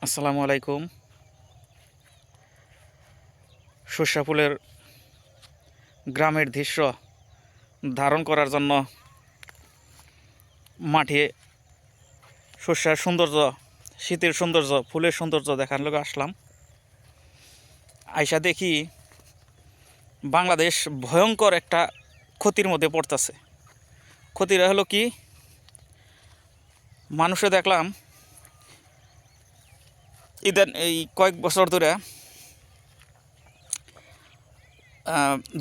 আসসালামু আলাইকুম। সর্ষা ফুলের গ্রামের দৃশ্য ধারণ করার জন্য মাঠে সর্ষার সৌন্দর্য, শীতের সৌন্দর্য, ফুলের সৌন্দর্য দেখার লোক আসলাম। আইসা দেখি বাংলাদেশ ভয়ঙ্কর একটা ক্ষতির মধ্যে পড়তেছে। ক্ষতিটা হলো কি, মানুষে দেখলাম এই কয়েক বছর ধরে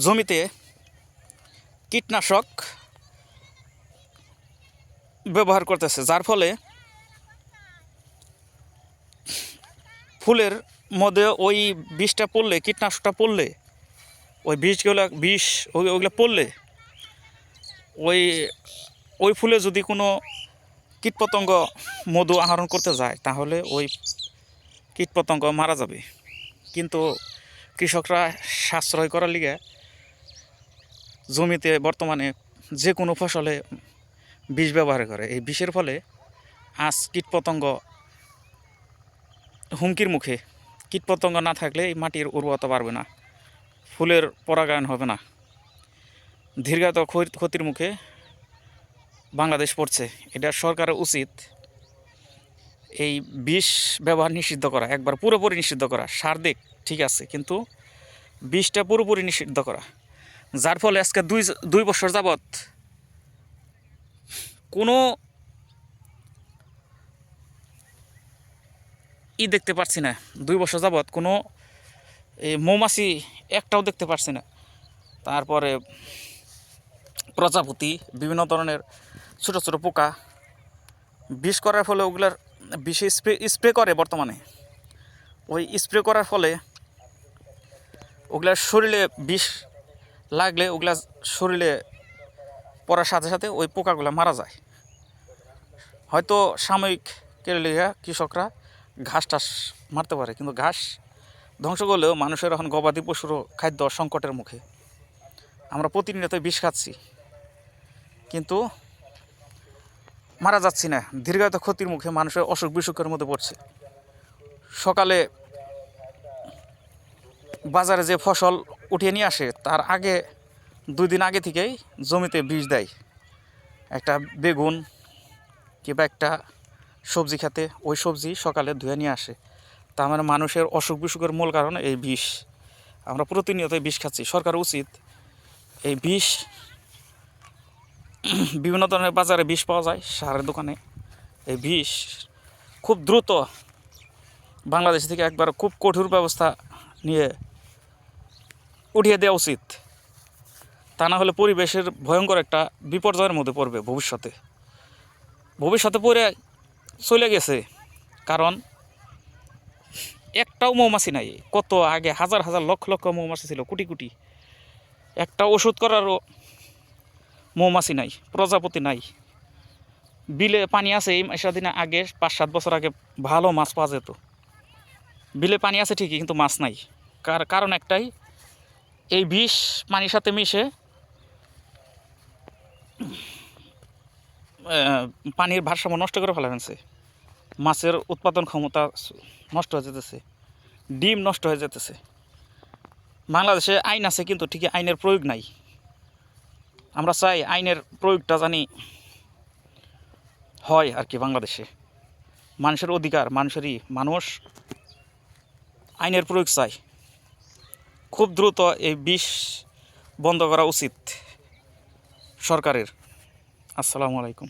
জমিতে কীটনাশক ব্যবহার করতেছে, যার ফলে ফুলের মধ্যে ওই বিষটা পড়লে, কীটনাশকটা পড়লে, ওই ওইগুলো পড়লে ওই ওই ফুলে যদি কোনো কীটপতঙ্গ মধু আহরণ করতে যায় তাহলে ওই কীটপতঙ্গ মারা যাবে। কিন্তু কৃষকরা সাশ্রয় করার লিগে জমিতে বর্তমানে যে কোনো ফসলে বিষ ব্যবহার করে। এই বিষের ফলে আজ কীটপতঙ্গ হুমকির মুখে। কীটপতঙ্গ না থাকলে এই মাটির উর্বরতা বাড়বে না, ফুলের পরাগায়ন হবে না। দীর্ঘায়িত ক্ষতির মুখে বাংলাদেশ পড়ছে। এটা সরকারের উচিত এই বিষ ব্যবহার নিষিদ্ধ করা, একবার পুরোপুরি নিষিদ্ধ করা। সার দিক ঠিক আছে, কিন্তু বিষটা পুরোপুরি নিষিদ্ধ করা, যার ফলে আজকে দুই বছর যাবৎ কোনো দেখতে পাচ্ছি না। 2 বছর যাবৎ কোনো মৌমাছি একটাও দেখতে পাচ্ছি না। তারপরে প্রজাপতি, বিভিন্ন ধরনের ছোটো ছোটো পোকা বিষ করার ফলে ওগুলার বিষে স্প্রে করে বর্তমানে। ওই স্প্রে করার ফলে ওগুলার শরীরে বিষ লাগলে ওগুলা শরীরে পড়ার সাথে সাথে ওই পোকাগুলো মারা যায়। হয়তো সাময়িক কেড়ে কৃষকরা ঘাস টাস মারতে পারে, কিন্তু ঘাস ধ্বংস করলেও মানুষের এখন গবাদি পশুরও খাদ্য সংকটের মুখে। আমরা প্রতিনিয়ত বিষ খাচ্ছি কিন্তু মারা যাচ্ছি না। দীর্ঘায়িত ক্ষতির মুখে মানুষের অসুখ বিসুখের মধ্যে পড়ছে। সকালে বাজারে যে ফসল উঠিয়ে নিয়ে আসে তার আগে 2 দিন আগে থেকেই জমিতে বিষ দেয়। একটা বেগুন কিংবা একটা সবজি খেতে ওই সবজি সকালে ধুয়ে নিয়ে আসে। তার মানে মানুষের অসুখ বিসুখের মূল কারণ এই বিষ। আমরা প্রতিনিয়ত বিষ খাচ্ছি। সরকার উচিত এই বিষ, বিভিন্ন ধরনের বাজারে বিষ পাওয়া যায় সারের দোকানে, এই বিষ খুব দ্রুত বাংলাদেশ থেকে একবার খুব কঠোর ব্যবস্থা নিয়ে উঠিয়ে দেওয়া উচিত। তা না হলে পরিবেশের ভয়ঙ্কর একটা বিপর্যয়ের মধ্যে পড়বে ভবিষ্যতে পড়ে চলে গেছে। কারণ একটাও মৌমাছি নাই। কত আগে হাজার হাজার লক্ষ লক্ষ মৌমাছি ছিল, কোটি কোটি। একটা ওষুধ করারও মৌমাছি নাই, প্রজাপতি নাই। বিলে পানি আছে, এই দিনে আগে 5-7 বছর আগে ভালো মাছ পাওয়া যেত। বিলে পানি আছে ঠিকই, কিন্তু মাছ নাই। কারণ একটাই, এই বিষ পানির সাথে মিশে পানির ভারসাম্য নষ্ট করে ফেলা হয়েছে। মাছের উৎপাদন ক্ষমতা নষ্ট হয়ে যেতেছে, ডিম নষ্ট হয়ে যেতেছে। বাংলাদেশে আইন আছে কিন্তু ঠিকই আইনের প্রয়োগ নাই। আমরা চাই আইনের প্রয়োগটা জানি হয় আর কি। বাংলাদেশে মানুষের অধিকার, মানুষ আইনের প্রয়োগ চাই। খুব দ্রুত এই বিষ বন্ধ করা উচিত সরকারের। আসসালামু আলাইকুম।